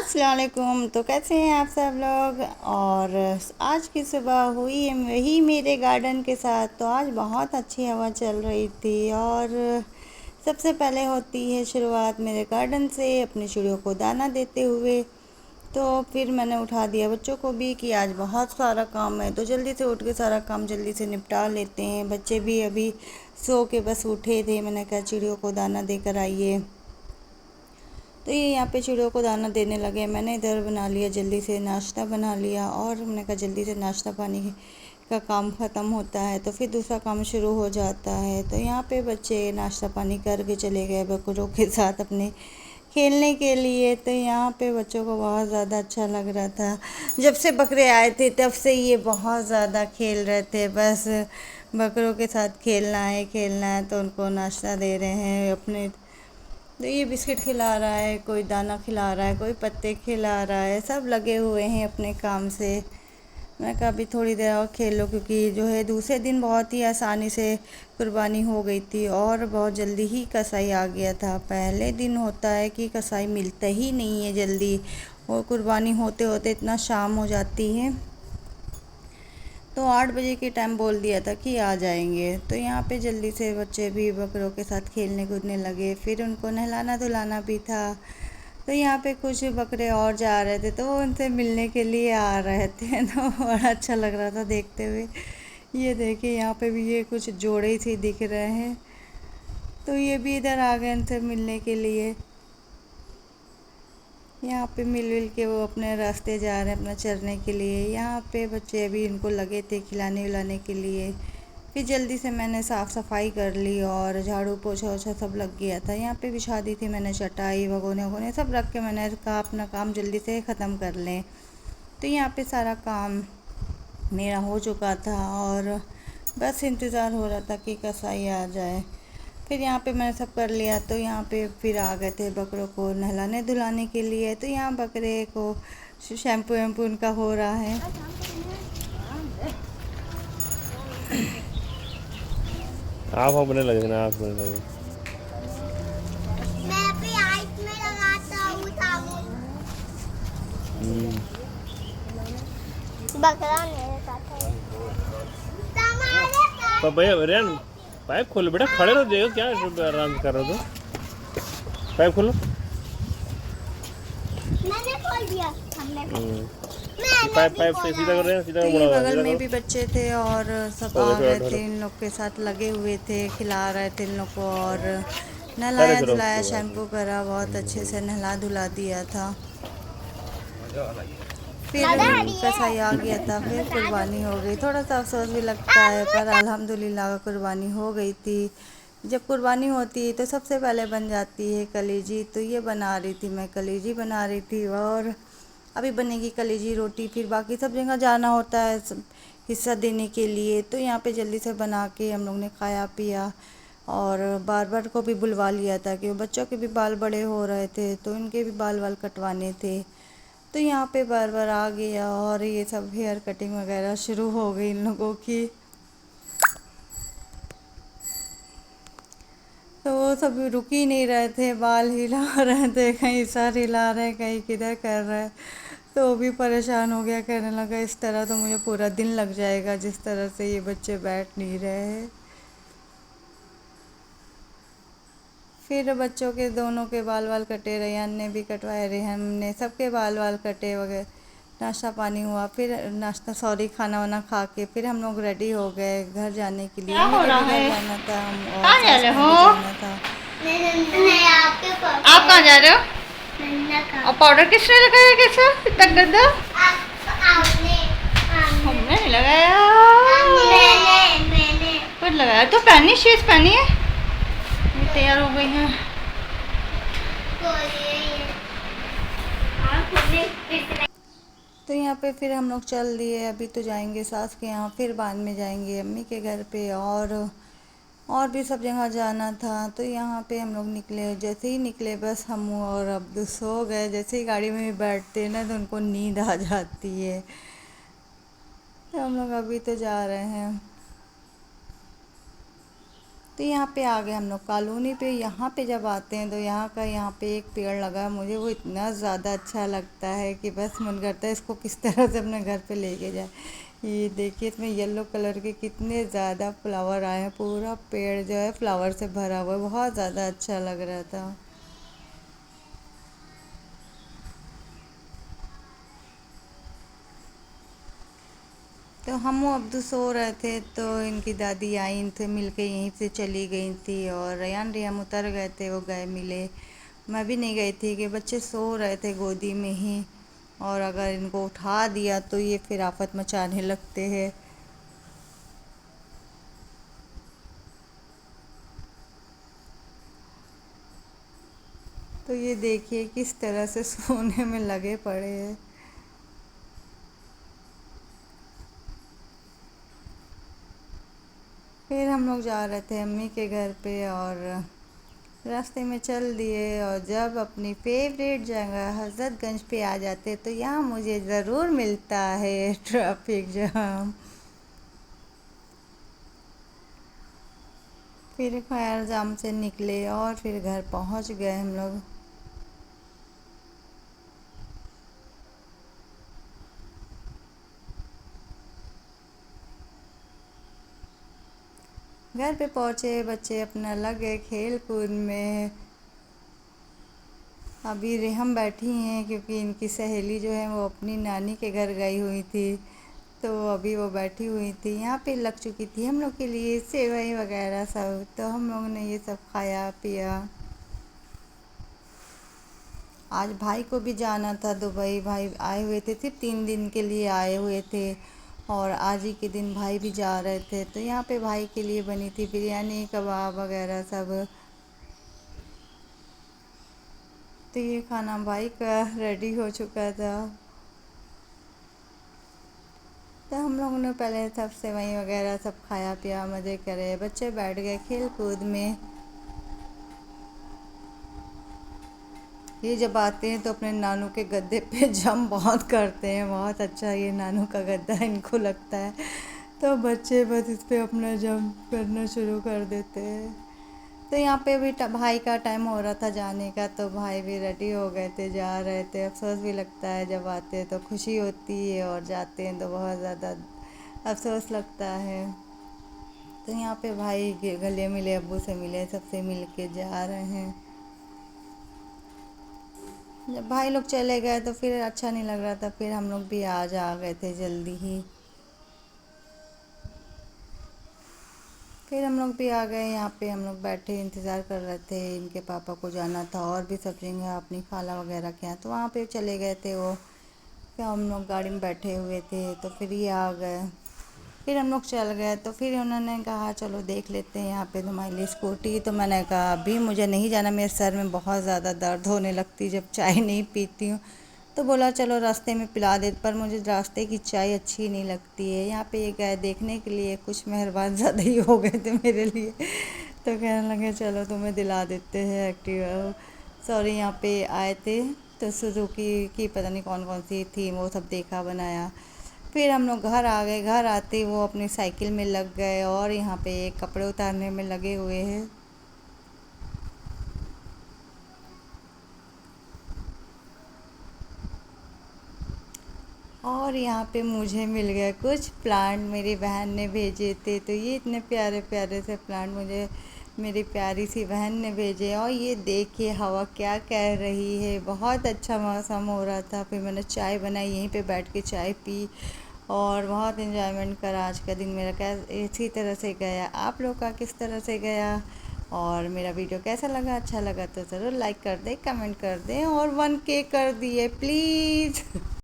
अस्सलाम वालेकुम। तो कैसे हैं आप सब लोग। और आज की सुबह हुई है वही मेरे गार्डन के साथ। तो आज बहुत अच्छी हवा चल रही थी और सबसे पहले होती है शुरुआत मेरे गार्डन से अपनी चिड़ियों को दाना देते हुए। तो फिर मैंने उठा दिया बच्चों को भी कि आज बहुत सारा काम है, तो जल्दी से उठ के सारा काम जल्दी से निपटा लेते हैं। बच्चे भी अभी सो के बस उठे थे। मैंने कहा चिड़ियों को दाना देकर आइए। तो ये यहाँ पे चिड़ियों को दाना देने लगे। मैंने इधर बना लिया, जल्दी से नाश्ता बना लिया और मैंने कहा जल्दी से नाश्ता पानी का काम ख़त्म होता है तो फिर दूसरा काम शुरू हो जाता है। तो यहाँ पे बच्चे नाश्ता पानी करके चले गए बकरों के साथ अपने खेलने के लिए। तो यहाँ पे बच्चों को बहुत ज़्यादा अच्छा लग रहा था। जब से बकरे आए थे तब से ये बहुत ज़्यादा खेल रहे थे, बस बकरों के साथ खेलना है। तो उनको नाश्ता दे रहे हैं अपने। तो ये बिस्किट खिला रहा है, कोई दाना खिला रहा है, कोई पत्ते खिला रहा है, सब लगे हुए हैं अपने काम से। मैं कहा अभी थोड़ी देर और खेल लो, क्योंकि जो है दूसरे दिन बहुत ही आसानी से कुर्बानी हो गई थी और बहुत जल्दी ही कसाई आ गया था। पहले दिन होता है कि कसाई मिलता ही नहीं है जल्दी, और कुर्बानी होते होते इतना शाम हो जाती है। तो 8 बजे के टाइम बोल दिया था कि आ जाएंगे। तो यहाँ पे जल्दी से बच्चे भी बकरों के साथ खेलने कूदने लगे। फिर उनको नहलाना धुलाना भी था। तो यहाँ पे कुछ बकरे और जा रहे थे तो वो उनसे मिलने के लिए आ रहे थे तो बड़ा अच्छा लग रहा था देखते हुए। ये देखिए यहाँ पे भी ये कुछ जोड़े से दिख रहे हैं, तो ये भी इधर आ गए उनसे मिलने के लिए। यहाँ पे मिल के वो अपने रास्ते जा रहे हैं अपना चरने के लिए। यहाँ पे बच्चे अभी इनको लगे थे खिलाने विलाने के लिए। फिर जल्दी से मैंने साफ़ सफाई कर ली और झाड़ू पोछा ओछा सब लग गया था। यहाँ पे बिछा दी थी मैंने चटाई, भगोने वगोने सब रख के मैंने कहा अपना काम जल्दी से ख़त्म कर लें। तो यहाँ पे सारा काम मेरा हो चुका था और बस इंतज़ार हो रहा था कि कसाई आ जाए। फिर यहाँ पे मैंने सब कर लिया। तो यहाँ पे फिर आ गए थे बकरों को नहलाने धुलाने के लिए। तो यहाँ बकरे को शैम्पू वैम्पू उनका हो रहा है। आप अपने लगे ना, आप अपने लगे। मैं भी आइस में लगाता हूँ साबुन। बकरा मेरे साथ है। पर भैया रेन पाइप खोलो बेटा, खड़े रहो, देखो क्या आराम कर रहे हो। तो पाइप खोलो। मैंने खोल दिया। हमने पाइप पाइप से सीधा कर रहे हैं, सीधा तो मुड़ा ये हुआ है, बगल सीधा में करो। भी बच्चे थे और सब और आ देखो गए ढलो। थे, इन लोग के साथ लगे हुए थे, खिला रहे थे इन लोग को और खड़े नहलाया करो धुलाया, उसको ऐसे। शैम्पू करा, बहुत अच्छे से नहला धुला दिया था। फिर दादा आ रही कसाई आ है। गया था, फिर कुर्बानी हो गई। थोड़ा सा अफसोस भी लगता है पर अल्हम्दुलिल्लाह कुर्बानी हो गई थी। जब कुर्बानी होती है तो सबसे पहले बन जाती है कलेजी। तो ये बना रही थी मैं, कलेजी बना रही थी और अभी बनेगी कलेजी रोटी। फिर बाकी सब जगह जाना होता है हिस्सा देने के लिए। तो यहाँ पे जल्दी से बना के हम लोग ने खाया पिया और बार बार को भी बुलवा लिया था कि बच्चों के भी बाल बड़े हो रहे थे तो इनके भी बाल वाल कटवाने थे। तो यहाँ पे बार बार आ गया और ये सब हेयर कटिंग वगैरह शुरू हो गई इन लोगों की। तो वो सब रुक ही नहीं रहे थे, बाल हिला रहे थे, कहीं सर हिला रहे कहीं किधर कर रहे। तो वो भी परेशान हो गया, कहने लगा इस तरह तो मुझे पूरा दिन लग जाएगा जिस तरह से ये बच्चे बैठ नहीं रहे हैं। फिर बच्चों के दोनों के बाल वाल कटे, रेहान ने भी कटवाए, रेहान ने सबके बाल वाल कटे वगैरह। नाश्ता पानी हुआ, फिर खाना वाना खा के फिर हम लोग रेडी हो गए घर जाने के लिए। क्या हो मुझे रहा भी घर है? जाना था और कहाँ जा सास रहे को हो? भी जाना था। नहीं आपके पास। आप कहाँ जा रहे हो? नन्ना का। और पाउडर किसने लगाया कैसा इतना गंदा? आपने हमने नहीं लगाया। मैंने खुद लगाया तो पहनी, शेष पहनी है। ये तैयार हो गई हैं। तो यहाँ पे फिर हम लोग चल दिए। अभी तो जाएंगे सास के यहाँ, फिर बाद में जाएंगे अम्मी के घर पे और भी सब जगह जाना था। तो यहाँ पे हम लोग निकले, जैसे ही निकले बस हम और अब्दू सो गए। जैसे ही गाड़ी में बैठते ना तो उनको नींद आ जाती है। तो हम लोग अभी तो जा रहे हैं। تو یہاں پہ آ گئے ہم لوگ کالونی پہ. یہاں پہ جب آتے ہیں تو یہاں پہ ایک پیڑ لگا, مجھے وہ اتنا زیادہ اچھا لگتا ہے کہ بس من کرتا ہے اس کو کس طرح سے اپنے گھر پہ لے کے جائے. یہ دیکھیے اس میں یلو کلر کے کتنے زیادہ فلاور آئے ہیں, پورا پیڑ جو ہے فلاور سے بھرا ہوا ہے, بہت زیادہ اچھا لگ رہا تھا. تو ہم و عبدو سو رہے تھے تو ان کی دادی آئیں ان سے مل کے یہیں سے چلی گئی تھی, اور ریان ریحم اتر گئے تھے, وہ گئے ملے. میں بھی نہیں گئی تھی کہ بچے سو رہے تھے گودی میں ہی, اور اگر ان کو اٹھا دیا تو یہ پھر آفت مچانے لگتے ہیں. تو یہ دیکھیے کس طرح سے سونے میں لگے پڑے ہیں. پھر ہم لوگ جا رہے تھے امی کے گھر پہ, اور راستے میں چل دیے, اور جب اپنی فیوریٹ جگہ حضرت گنج پہ آ جاتے تو یہاں مجھے ضرور ملتا ہے ٹریفک جام. پھر خیر جام سے نکلے اور پھر گھر پہنچ گئے ہم لوگ. گھر پہ پہنچے, بچے اپنا لگے کھیل کود میں. ابھی ریحم بیٹھی ہیں کیونکہ ان کی سہیلی جو ہے وہ اپنی نانی کے گھر گئی ہوئی تھی, تو ابھی وہ بیٹھی ہوئی تھی. یہاں پہ لگ چکی تھی ہم لوگ کے لیے سیوئی وغیرہ سب, تو ہم لوگوں نے یہ سب کھایا پیا. آج بھائی کو بھی جانا تھا دبئی, بھائی آئے ہوئے تھے, صرف 3 دن کے لیے آئے ہوئے تھے, اور آج ہی کے دن بھائی بھی جا رہے تھے. تو یہاں پہ بھائی کے لیے بنی تھی بریانی, کباب وغیرہ سب. تو یہ کھانا بھائی کا ریڈی ہو چکا تھا. تو ہم لوگوں نے پہلے سب سیوئی وغیرہ سب کھایا پیا, مزے کرے, بچے بیٹھ گئے کھیل کود میں. یہ جب آتے ہیں تو اپنے نانو کے گدے پہ جم بہت کرتے ہیں, بہت اچھا یہ نانو کا گدا ان کو لگتا ہے, تو بچے بس اس پہ اپنا جم کرنا شروع کر دیتے ہیں. تو یہاں پہ بھی بھائی کا ٹائم ہو رہا تھا جانے کا, تو بھائی بھی ریڈی ہو گئے تھے, جا رہے تھے. افسوس بھی لگتا ہے جب آتے ہیں تو خوشی ہوتی ہے, اور جاتے ہیں تو بہت زیادہ افسوس لگتا ہے. تو یہاں پہ بھائی گلے ملے, ابو سے ملے, سب سے مل کے جا رہے ہیں. جب بھائی لوگ چلے گئے تو پھر اچھا نہیں لگ رہا تھا, پھر ہم لوگ بھی آج آ گئے تھے جلدی ہی. پھر ہم لوگ بھی آ گئے, یہاں پہ ہم لوگ بیٹھے انتظار کر رہے تھے. ان کے پاپا کو جانا تھا, اور بھی سب جگہ اپنی خالہ وغیرہ کے ہیں, تو وہاں پہ چلے گئے تھے وہ. پھر ہم لوگ گاڑی میں بیٹھے ہوئے تھے تو پھر یہ آ گئے. پھر ہم لوگ چل گئے, تو پھر انہوں نے کہا چلو دیکھ لیتے ہیں یہاں پہ تمہارے لیے اسکوٹی. تو میں نے کہا ابھی مجھے نہیں جانا, میرے سر میں بہت زیادہ درد ہونے لگتی جب چائے نہیں پیتی ہوں. تو بولا چلو راستے میں پلا دے, پر مجھے راستے کی چائے اچھی نہیں لگتی ہے. یہاں پہ یہ گئے دیکھنے کے لیے, کچھ مہربان زیادہ ہی ہو گئے تھے میرے لیے, تو کہنے لگے چلو تمہیں دلا دیتے ہیں ایکٹیوا. سوری, یہاں پہ آئے تھے تو سوزوکی کی پتہ نہیں کون کون سی تھی, وہ سب دیکھا بنایا. پھر ہم لوگ گھر آ گئے, گھر آتے وہ اپنی سائیکل میں لگ گئے, اور یہاں پہ کپڑے اتارنے میں لگے ہوئے ہیں. اور یہاں پہ مجھے مل گیا کچھ پلانٹ, میری بہن نے بھیجے تھے. تو یہ اتنے پیارے پیارے سے پلانٹ مجھے میری پیاری سی بہن نے بھیجے. اور یہ دیکھیے ہوا کیا کہہ رہی ہے, بہت اچھا موسم ہو رہا تھا. پھر میں نے چائے بنائی, یہیں پہ بیٹھ کے چائے پی, اور بہت انجوائمنٹ کرا. آج کا دن میرا اسی طرح سے گیا. آپ لوگ کا کس طرح سے گیا؟ اور میرا ویڈیو کیسا لگا؟ اچھا لگا تو ضرور لائک کر دیں, کمنٹ کر دیں, اور 1K کر دیے پلیز.